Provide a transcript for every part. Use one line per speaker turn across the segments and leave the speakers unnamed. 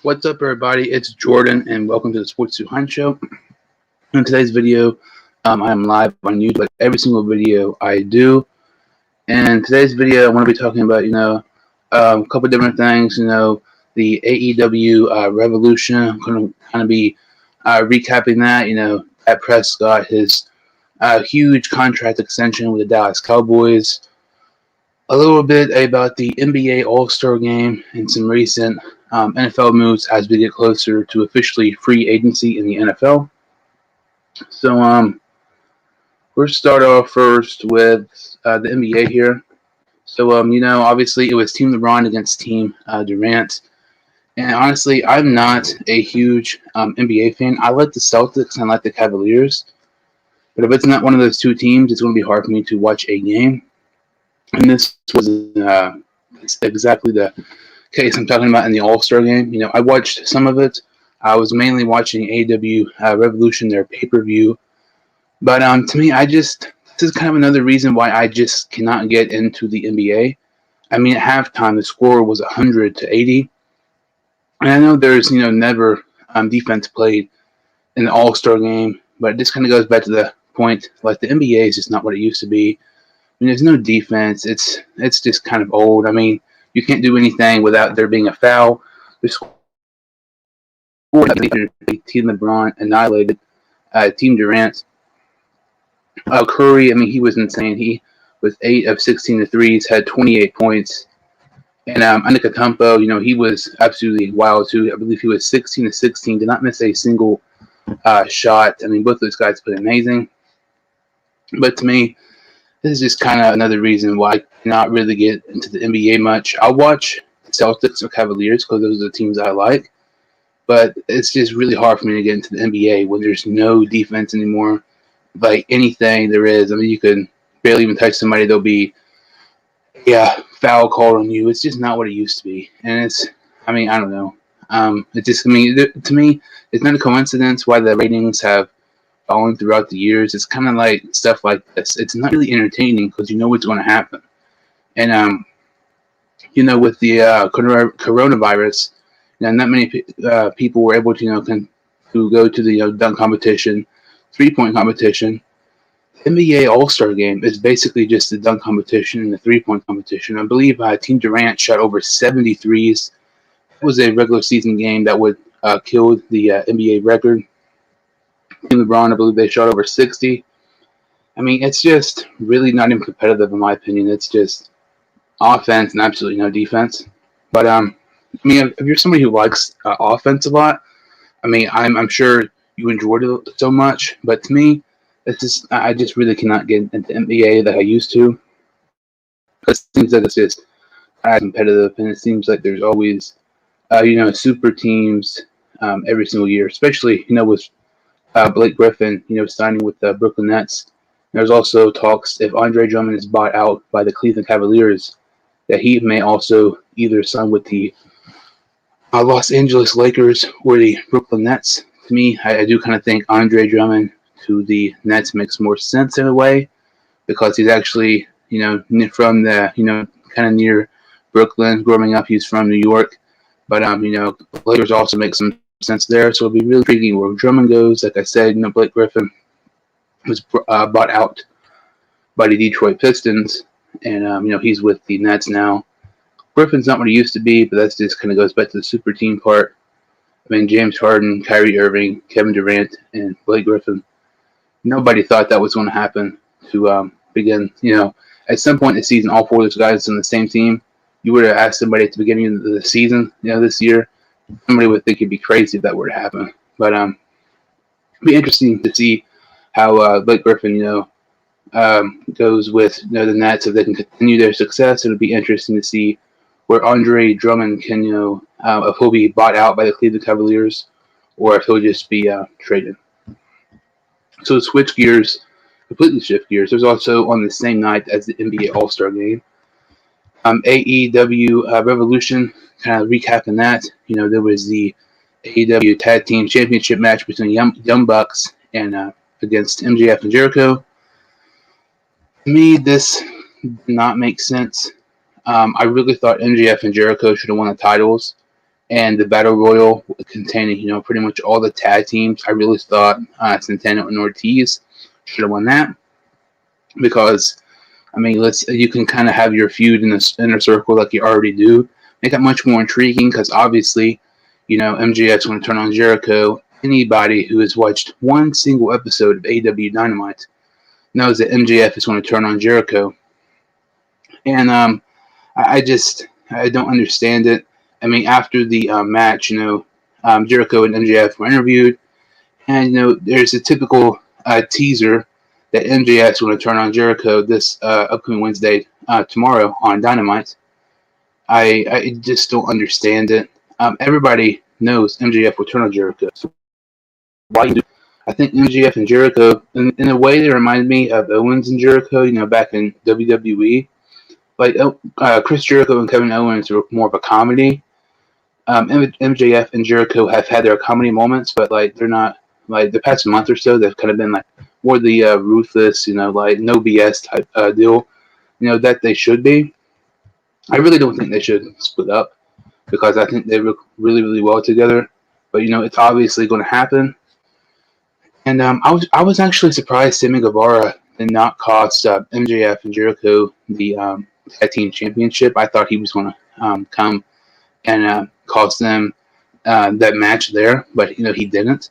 What's up, everybody? It's Jordan, and welcome to the Sports 200 Show. In today's video, I am live on YouTube, like every single video I do. And today's video, I want to be talking about, a couple different things. The AEW Revolution. I'm going to kind of be recapping that. Dak Prescott, his huge contract extension with the Dallas Cowboys. A little bit about the NBA All-Star Game and some recent NFL moves as we get closer to officially free agency in the NFL. So, we'll start off first with the NBA here. So, obviously it was Team LeBron against Team Durant. And honestly, I'm not a huge NBA fan. I like the Celtics and I like the Cavaliers. But if it's not one of those two teams, it's going to be hard for me to watch a game. And this was exactly the case I'm talking about in the All-Star Game. I watched some of it. I was mainly watching AEW Revolution, their pay-per-view. But to me, this is kind of another reason why I just cannot get into the NBA. I mean, at halftime, the score was 100-80. And I know there's, never defense played in the All-Star Game. But this kind of goes back to the point, like the NBA is just not what it used to be. I mean, there's no defense. It's just kind of old. I mean, you can't do anything without there being a foul. The score Team LeBron annihilated Team Durant. Curry, I mean, he was insane. He was 8 of 16 threes, had 28 points. And Antetokounmpo, he was absolutely wild too. I believe he was 16 of 16, did not miss a single shot. I mean, both those guys played amazing. But to me, this is just kind of another reason why I cannot really get into the NBA much. I'll watch Celtics or Cavaliers because those are the teams I like. But it's just really hard for me to get into the NBA when there's no defense anymore. Like anything there is, I mean, you could barely even touch somebody. There'll be foul call on you. It's just not what it used to be. And I don't know. To me, it's not a coincidence why the ratings have fallen throughout the years. It's kind of like stuff like this. It's not really entertaining because you know what's going to happen. And with the coronavirus, not many people were able to to go to the dunk competition, 3-point competition. The NBA All-Star Game is basically just the dunk competition and the 3-point competition. I believe Team Durant shot over 73s. It was a regular season game that would kill the NBA record. Team LeBron, I believe they shot over 60. I mean, it's just really not even competitive in my opinion. It's just offense and absolutely no defense. But if you're somebody who likes offense a lot, I mean, I'm sure you enjoyed it so much. But to me, I just really cannot get into NBA that I used to. It seems like it's just competitive, and it seems like there's always super teams every single year, especially with Blake Griffin, signing with the Brooklyn Nets. There's also talks if Andre Drummond is bought out by the Cleveland Cavaliers, that he may also either sign with the Los Angeles Lakers or the Brooklyn Nets. To me, I do kind of think Andre Drummond to the Nets makes more sense in a way because he's actually, from the, kind of near Brooklyn. Growing up, he's from New York. But, Lakers also make some sense there. So it'll be really intriguing where Drummond goes. Like I said, Blake Griffin was bought out by the Detroit Pistons. And, he's with the Nets now. Griffin's not what he used to be, but that just kind of goes back to the super team part. I mean, James Harden, Kyrie Irving, Kevin Durant, and Blake Griffin. Nobody thought that was going to happen to begin. At some point in the season, all four of those guys on the same team. You would have asked somebody at the beginning of the season, this year, somebody would think it'd be crazy if that were to happen. But it'd be interesting to see how Blake Griffin, goes with the Nets if they can continue their success. It'll be interesting to see where Andre Drummond can, if he'll be bought out by the Cleveland Cavaliers or if he'll just be traded. So switch gears, completely shift gears. There's also on the same night as the NBA All-Star Game, AEW Revolution, kind of recapping that. There was the AEW Tag Team Championship match between Young Bucks and against MJF and Jericho. To me, this did not make sense. I really thought MJF and Jericho should have won the titles. and the Battle Royal containing, pretty much all the tag teams. I really thought Santana and Ortiz should have won that because, I mean, you can kind of have your feud in the inner circle like you already do. Make it much more intriguing because obviously, MJF's going to turn on Jericho. Anybody who has watched one single episode of AEW Dynamite knows that MJF is going to turn on Jericho. And I don't understand it. I mean, after the match, Jericho and MJF were interviewed, and there's a typical teaser that MJF is going to turn on Jericho this upcoming Wednesday, tomorrow on Dynamite. I just don't understand it. Everybody knows MJF will turn on Jericho. So why do? I think MJF and Jericho, in a way, they remind me of Owens and Jericho, back in WWE. Like Chris Jericho and Kevin Owens were more of a comedy. MJF and Jericho have had their comedy moments, but like they're not like the past month or so. They've kind of been like more the ruthless, like no BS type deal, that they should be. I really don't think they should split up because I think they work really, really well together. But it's obviously going to happen. And I was actually surprised Sammy Guevara did not cost MJF and Jericho the tag team championship. I thought he was going to come and cost them that match there, but he didn't.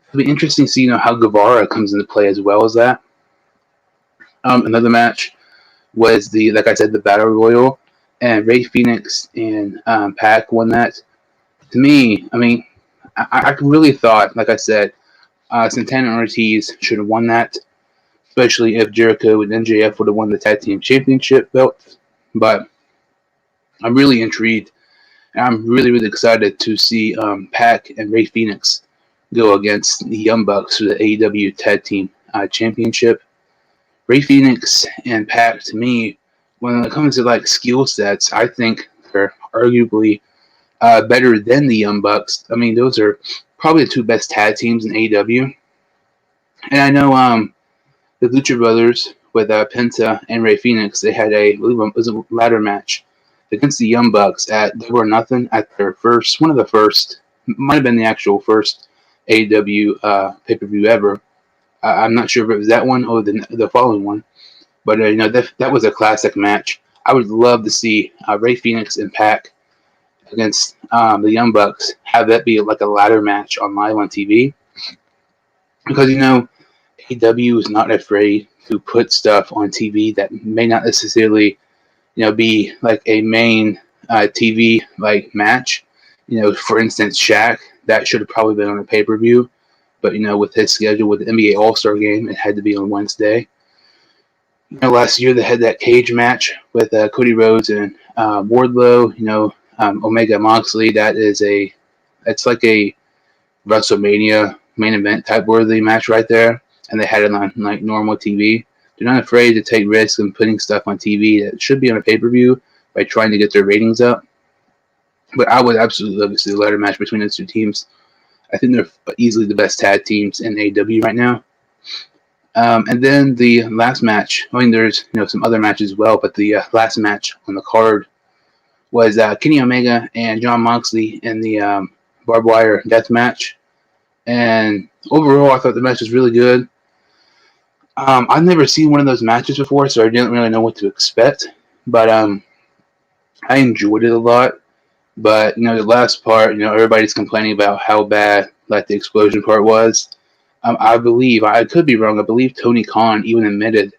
It'll be interesting to see how Guevara comes into play as well as that. Another match was like I said, the Battle Royal, and Rey Fenix and Pac won that. To me, I mean, I really thought, like I said, Santana and Ortiz should have won that, especially if Jericho and MJF would have won the tag team championship belt. But I'm really intrigued. And I'm really, really excited to see Pac and Rey Fenix go against the Young Bucks for the AEW Tag Team Championship. Rey Fenix and Pac, to me, when it comes to like skill sets, I think they're arguably better than the Young Bucks. I mean, those are probably the two best tag teams in AEW. And I know the Lucha Brothers with Penta and Rey Fenix, they had I believe it was a ladder match against the Young Bucks at Double or Nothing at their one of the first, might have been the actual first AEW pay-per-view ever. I'm not sure if it was that one or the following one, but that was a classic match. I would love to see Rey Fenix and Pac against the Young Bucks, have that be like a ladder match live on TV, because AEW is not afraid to put stuff on TV that may not necessarily be like a main TV like match. For instance, Shaq, that should have probably been on a pay-per-view, but with his schedule with the NBA All-Star Game, it had to be on Wednesday. Last year they had that cage match with Cody Rhodes and Wardlow. Omega Moxley. It's like a WrestleMania main event type worthy match right there, and they had it on like normal TV. They're not afraid to take risks and putting stuff on TV that should be on a pay-per-view by trying to get their ratings up. But I would absolutely love to see the ladder match between those two teams. I think they're easily the best tag teams in AEW right now. And then the last match, I mean, there's some other matches as well, but the last match on the card was Kenny Omega and Jon Moxley in the barbed wire death match. And overall, I thought the match was really good. I've never seen one of those matches before, so I didn't really know what to expect. But I enjoyed it a lot. But the last part, everybody's complaining about how bad like the explosion part was. I believe, I could be wrong, I believe Tony Khan even admitted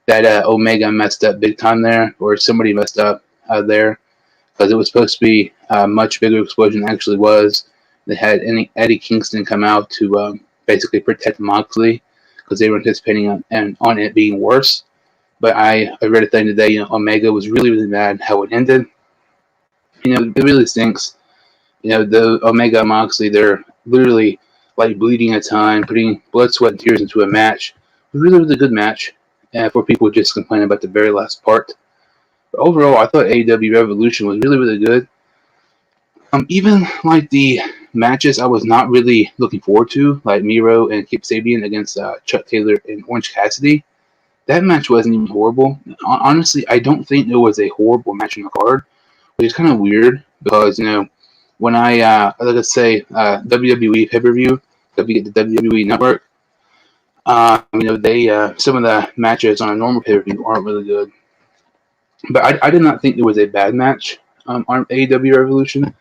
that Omega messed up big time there, or somebody messed up there, because it was supposed to be a much bigger explosion than it actually was. They had Eddie Kingston come out to basically protect Moxley, because they were anticipating on it being worse. But I read a thing today, Omega was really, really mad how it ended. It really stinks. The Omega and Moxley, they're literally like bleeding a ton, putting blood, sweat, and tears into a match. It was really, really good match. And for people just complaining about the very last part. But overall, I thought AEW Revolution was really, really good. Even like the matches I was not really looking forward to, like Miro and Kip Sabian against Chuck Taylor and Orange Cassidy. That match wasn't even horrible. Honestly, I don't think there was a horrible match on the card, which is kind of weird because, when let's say WWE pay-per-view, the WWE Network, they some of the matches on a normal pay-per-view aren't really good. But I did not think there was a bad match on AEW Revolution.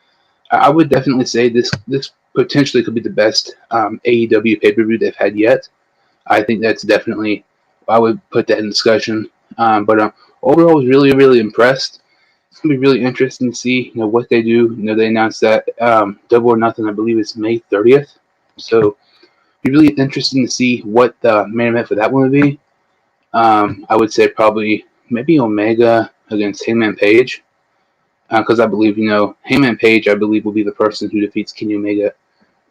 I would definitely say this potentially could be the best AEW pay-per-view they've had yet. I think that's definitely, I would put that in discussion. But overall, I was really, really impressed. It's going to be really interesting to see, what they do. They announced that Double or Nothing, I believe, is May 30th. So it'll be really interesting to see what the main event for that one would be. I would say probably maybe Omega against Hangman Page. Because I believe, Hangman Page, I believe, will be the person who defeats Kenny Omega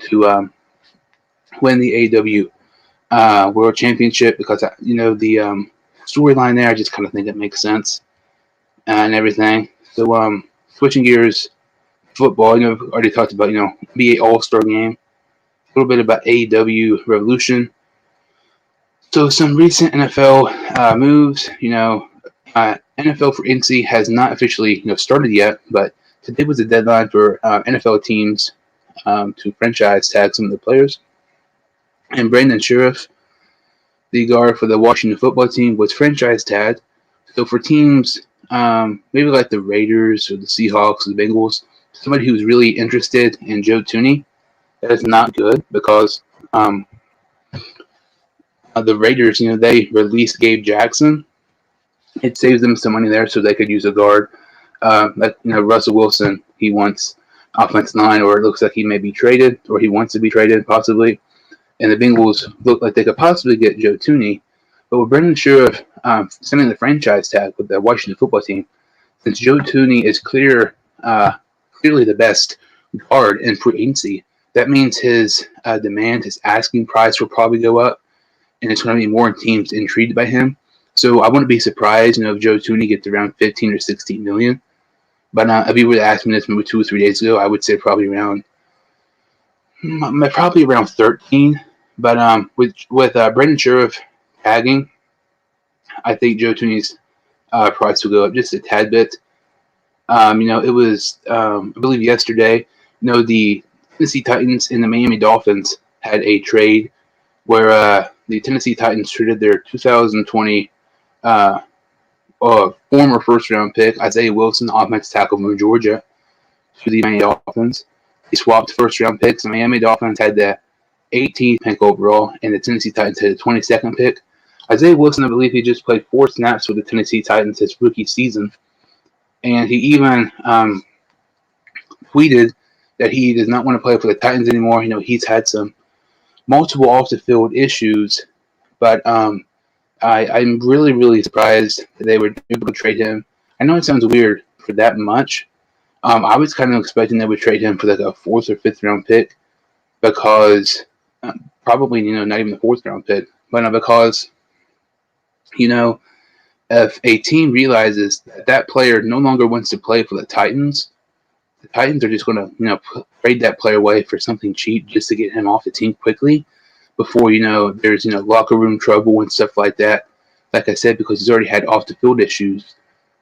to win the AEW World Championship. Because, the storyline there, I just kind of think it makes sense and everything. So, switching gears, football, already talked about, NBA All-Star Game. A little bit about AEW Revolution. So, some recent NFL moves, NFL for NC has not officially started yet, but today was the deadline for NFL teams to franchise tag some of the players. And Brandon Sheriff, the guard for the Washington football team, was franchise tagged. So for teams maybe like the Raiders or the Seahawks or the Bengals, somebody who's really interested in Joe Thuney, that is not good because the Raiders, they released Gabe Jackson. It saves them some money there, so they could use a guard. Russell Wilson, he wants offensive line, or it looks like he may be traded, or he wants to be traded, possibly. And the Bengals look like they could possibly get Joe Thuney. But with Brendan Sheriff sending the franchise tag with the Washington football team, since Joe Thuney is clearly the best guard in free agency, that means his demand, his asking price will probably go up, and it's going to be more teams intrigued by him. So I wouldn't be surprised, if Joe Thuney gets around 15 or 16 million. But if you would have asked me this maybe 2 or 3 days ago, I would say probably around 13. But with Brendan Sheriff tagging, I think Joe Thuney's price will go up just a tad bit. It was I believe yesterday. The Tennessee Titans and the Miami Dolphins had a trade where the Tennessee Titans traded their 2020 former first-round pick, Isaiah Wilson, offensive tackle from Georgia, to the Miami Dolphins. They swapped first-round picks. The Miami Dolphins had the 18th pick overall, and the Tennessee Titans had the 22nd pick. Isaiah Wilson, I believe he just played 4 snaps for the Tennessee Titans his rookie season, and he even tweeted that he does not want to play for the Titans anymore. He's had some multiple off-the-field issues, but I'm really, really surprised that they were able to trade him. I know it sounds weird for that much. I was kind of expecting they would trade him for like a 4th or 5th round pick because probably, not even the 4th round pick, but because, if a team realizes that player no longer wants to play for the Titans are just going to, trade that player away for something cheap just to get him off the team quickly before, there's, locker room trouble and stuff like that. Like I said, because he's already had off the field issues.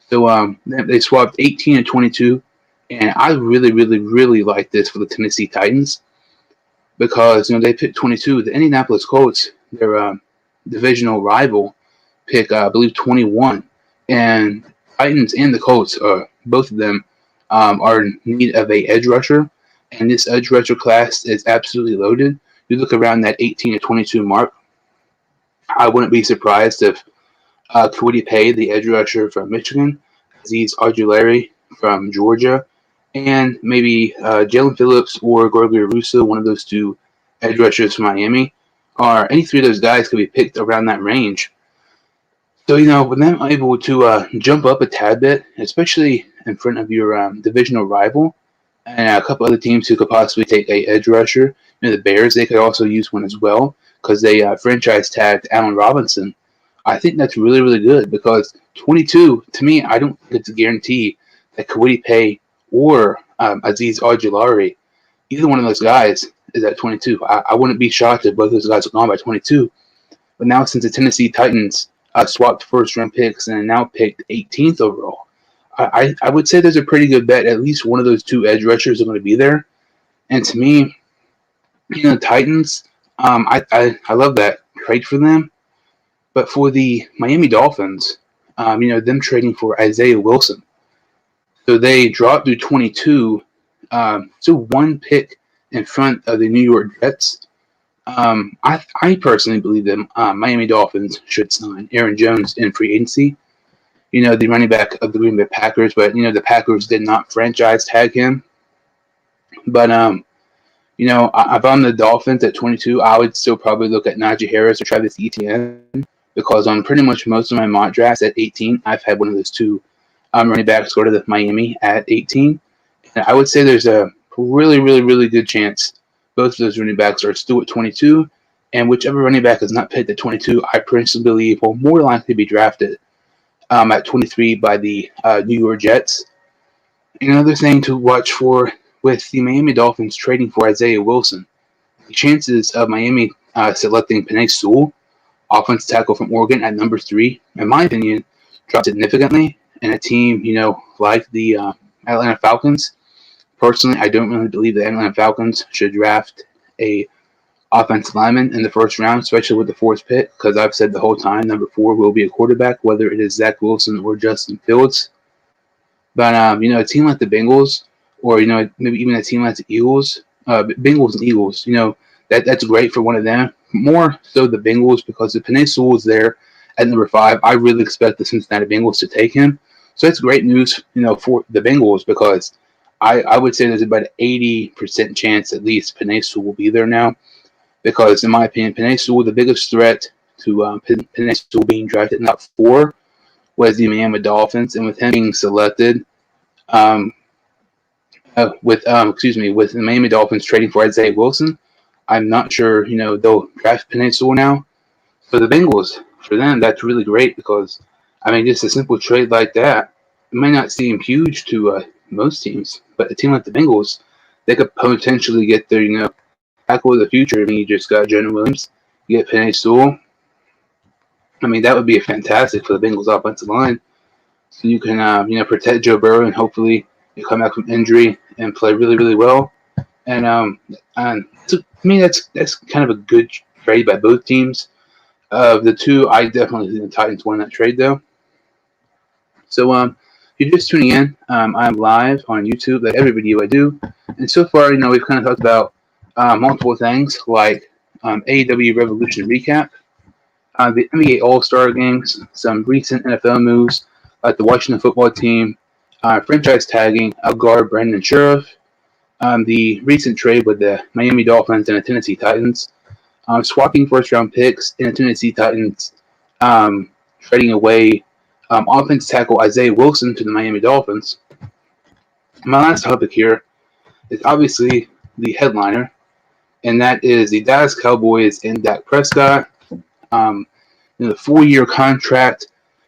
So they swapped 18 and 22. And I really, really, really like this for the Tennessee Titans because, they picked 22. The Indianapolis Colts, their divisional rival, pick, I believe, 21. And Titans and the Colts, both of them, are in need of a edge rusher. And this edge rusher class is absolutely loaded. You look around that 18 to 22 mark, I wouldn't be surprised if Kwity Paye, the edge rusher from Michigan, Azeez Ojulari from Georgia, and maybe Jalen Phillips or Gregory Rousseau, one of those 2 edge rushers from Miami, or any 3 of those guys could be picked around that range. So, with them able to jump up a tad bit, especially in front of your divisional rival, and a couple other teams who could possibly take a edge rusher, the Bears, they could also use one as well because they franchise tagged Allen Robinson. I think that's really, really good because 22, to me, I don't think it's a guarantee that Kwity Paye or Azeez Ojulari, either one of those guys is at 22. I wouldn't be shocked if both those guys are gone by 22. But now since the Tennessee Titans swapped first-round picks and now picked 18th overall, I would say there's a pretty good bet at least one of those two edge rushers are going to be there. And to me, Titans, I love that trade for them. But for the Miami Dolphins, them trading for Isaiah Wilson. So they dropped to 22, so one pick in front of the New York Jets. I personally believe that Miami Dolphins should sign Aaron Jones in free agency. The running back of the Green Bay Packers, but the Packers did not franchise tag him. But if I'm the Dolphins at 22, I would still probably look at Najee Harris or Travis Etienne because on pretty much most of my mock drafts at 18, I've had one of those two running backs go to the Miami at 18. And I would say there's a really, really, really good chance both of those running backs are still at 22, and whichever running back is not picked at 22, I personally believe will more likely be drafted at 23 by the New York Jets. Another thing to watch for with the Miami Dolphins trading for Isaiah Wilson, the chances of Miami selecting Penei Sewell, offensive tackle from Oregon, at number 3, in my opinion, dropped significantly. And a team, like the Atlanta Falcons, personally, I don't really believe the Atlanta Falcons should draft a offensive lineman in the first round, especially with the 4th pick, because I've said the whole time number 4 will be a quarterback, whether it is Zach Wilson or Justin Fields. But, a team like the Bengals, or, maybe even a team like the Eagles, Bengals and Eagles, that's great for one of them. More so the Bengals, because if Penei Sewell is there at number 5, I really expect the Cincinnati Bengals to take him. So that's great news, for the Bengals, because I would say there's about an 80% chance at least Penei Sewell will be there now. Because, in my opinion, Penei Sewell, the biggest threat to Penei Sewell being drafted not 4 was the Miami Dolphins. And with him being selected, with the Miami Dolphins trading for Isaiah Wilson, I'm not sure, they'll draft Penei Sewell now. For the Bengals, for them, that's really great because, just a simple trade like that, it might not seem huge to most teams, but a team like the Bengals, they could potentially get their, tackle of the future. You just got Jonah Williams, you get Penei Sewell. That would be fantastic for the Bengals offensive line. So you can, protect Joe Burrow and hopefully you come back from injury and play really, really well. And to me, that's kind of a good trade by both teams. Of the two, I definitely think the Titans won that trade, though. So, if you're just tuning in, I'm live on YouTube, like every video I do. And so far, we've kind of talked about multiple things, like AEW Revolution Recap, the NBA All-Star Games, some recent NFL moves, like the Washington football team, franchise tagging of guard Brandon Sheriff, the recent trade with the Miami Dolphins and the Tennessee Titans, swapping first-round picks in the Tennessee Titans, trading away offensive tackle Isaiah Wilson to the Miami Dolphins. My last topic here is obviously the headliner, and that is the Dallas Cowboys and Dak Prescott. The 4-year contract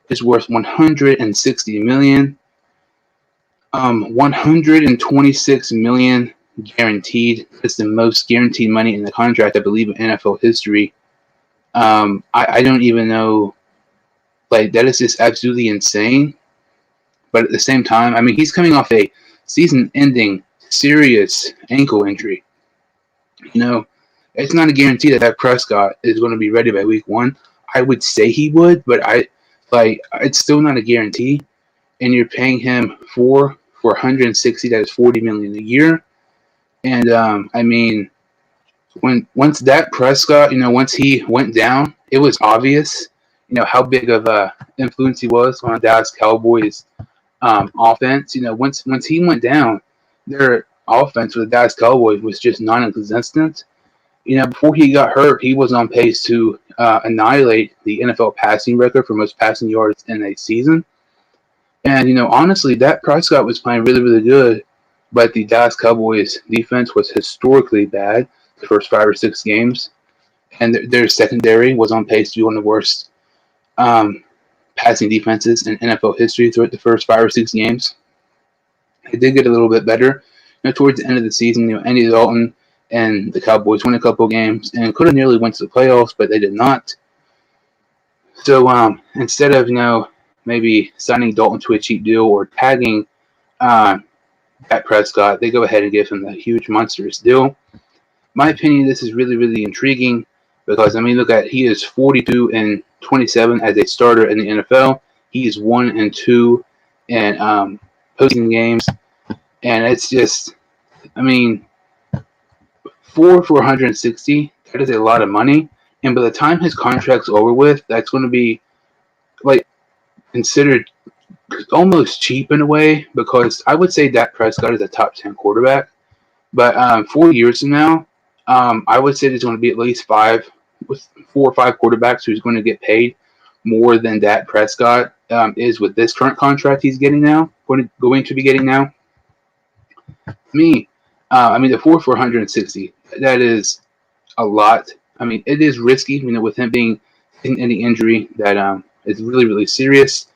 is worth $160 million. $126 million guaranteed. It's the most guaranteed money in the contract, I believe, in NFL history. I don't even know. That is just absolutely insane. But at the same time, he's coming off a season-ending serious ankle injury. It's not a guarantee that Dak Prescott is going to be ready by week 1. I would say he would, but it's still not a guarantee. And you're paying him for 160. That is $40 million a year. And once Dak Prescott, once he went down, it was obvious, how big of a influence he was on Dallas Cowboys offense. Once he went down, their offense with the Dallas Cowboys was just non-existent. Before he got hurt, he was on pace to annihilate the NFL passing record for most passing yards in a season. And, honestly, Dak Prescott was playing really, really good, but the Dallas Cowboys defense was historically bad the first 5 or 6 games. And their secondary was on pace to be one of the worst passing defenses in NFL history throughout the first 5 or 6 games. It did get a little bit better. Towards the end of the season, Andy Dalton and the Cowboys won a couple games and could have nearly went to the playoffs, but they did not. So instead of, maybe signing Dalton to a cheap deal or tagging uh, Dak Prescott, they go ahead and give him that huge monstrous deal. My opinion, this is really, really intriguing because, I mean, look at, he is 42-27 as a starter in the NFL. He is 1-2 in postseason games. And it's just, I mean, 460, that is a lot of money. And by the time his contract's over with, that's going to be like considered almost cheap in a way, because I would say Dak Prescott is a top 10 quarterback. But 4 years from now, I would say there's going to be at least 4 or 5 quarterbacks who's going to get paid more than Dak Prescott is with this current contract he's getting now, going to be getting now. I mean, the 460, that is a lot. I mean, it is risky, with him being in any injury that is really, really serious.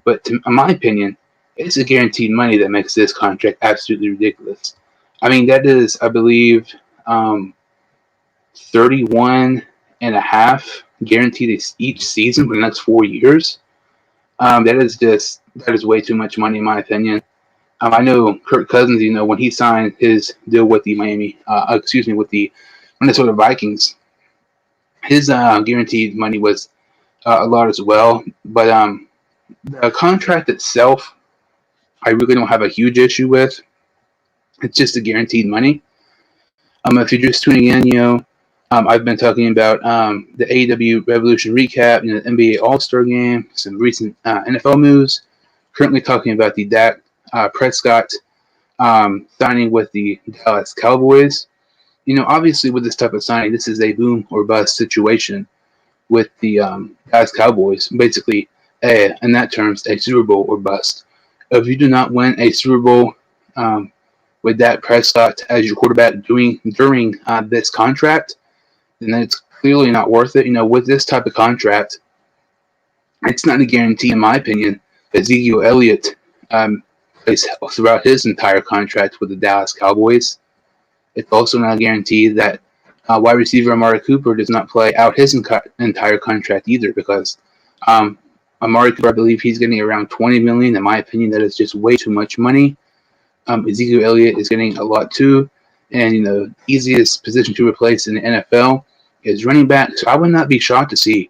But in my opinion, it's the guaranteed money that makes this contract absolutely ridiculous. I mean, that is, I believe, 31 and a half guaranteed each season for the next 4 years. That is way too much money in my opinion. I know Kirk Cousins, when he signed his deal with the with the Minnesota Vikings, his guaranteed money was a lot as well. But the contract itself, I really don't have a huge issue with. It's just the guaranteed money. If you're just tuning in, I've been talking about the AEW Revolution Recap, the NBA All-Star Game, some recent NFL moves. Currently talking about the Dak Prescott signing with the Dallas Cowboys. Obviously with this type of signing, this is a boom or bust situation with the Dallas Cowboys. Basically, in that terms, a Super Bowl or bust. If you do not win a Super Bowl with Dak Prescott as your quarterback during this contract, then it's clearly not worth it. With this type of contract, it's not a guarantee, in my opinion, that Ezekiel Elliott plays throughout his entire contract with the Dallas Cowboys. It's also not a guarantee that wide receiver Amari Cooper does not play out his entire contract either, because Amari Cooper, I believe he's getting around $20 million. In my opinion, that is just way too much money. Ezekiel Elliott is getting a lot too, and the easiest position to replace in the NFL is running back. So I would not be shocked to see,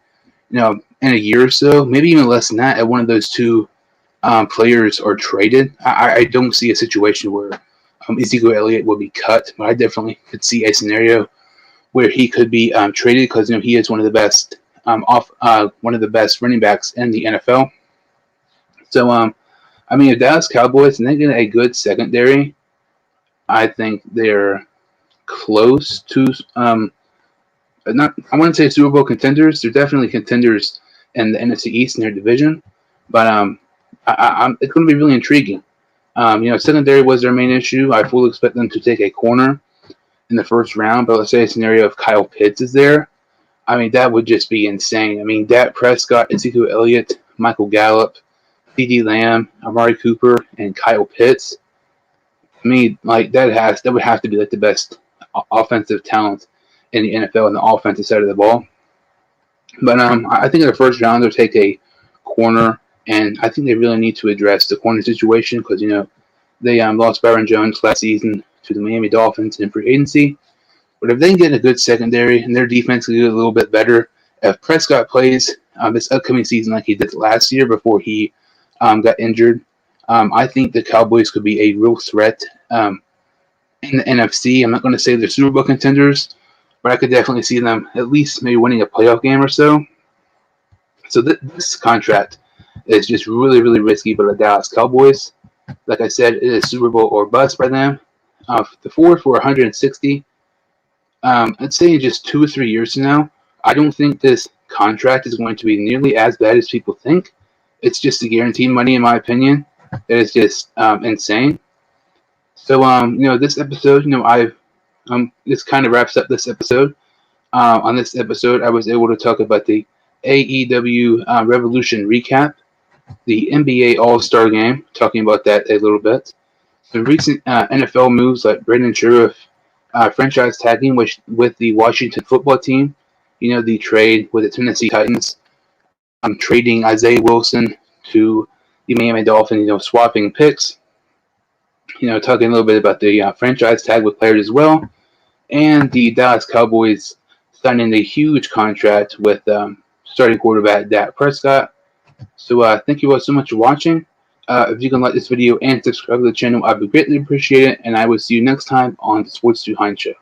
in a year or so, maybe even less than that, at one of those two players are traded. I don't see a situation where Ezekiel Elliott will be cut, but I definitely could see a scenario where he could be traded, because he is one of the best one of the best running backs in the NFL. So I mean, if Dallas Cowboys and they get a good secondary, I think they're close to not, I wouldn't say Super Bowl contenders. They're definitely contenders in the NFC East in their division, but it's going to be really intriguing. Secondary was their main issue. I fully expect them to take a corner in the first round, but let's say a scenario of Kyle Pitts is there. I mean, that would just be insane. I mean, Dak Prescott, Ezekiel Elliott, Michael Gallup, CeeDee Lamb, Amari Cooper, and Kyle Pitts. I mean, like that would have to be like the best offensive talent in the NFL on the offensive side of the ball. But I think in the first round they'll take a corner, and I think they really need to address the corner situation, because they lost Byron Jones last season to the Miami Dolphins in free agency. But if they can get a good secondary and their defense can get a little bit better, if Prescott plays this upcoming season like he did last year before he got injured, I think the Cowboys could be a real threat in the NFC. I'm not going to say they're Super Bowl contenders, but I could definitely see them at least maybe winning a playoff game or so. So this contract is just really, really risky for the Dallas Cowboys. Like I said, it is Super Bowl or bust by them. The four for 160. I'd say in just 2 or 3 years from now, I don't think this contract is going to be nearly as bad as people think. It's just the guaranteed money, in my opinion. That is just insane. So, this episode, this kind of wraps up this episode. On this episode, I was able to talk about the AEW Revolution Recap, the NBA All-Star Game, talking about that a little bit. The recent NFL moves like Brandon Scherff franchise tagging with the Washington football team, the trade with the Tennessee Titans, trading Isaiah Wilson to the Miami Dolphins, swapping picks, talking a little bit about the franchise tag with players as well, and the Dallas Cowboys signing a huge contract with starting quarterback Dak Prescott. So thank you all so much for watching. If you can like this video and subscribe to the channel, I'd be greatly appreciated, and I will see you next time on the Sports Behind Show.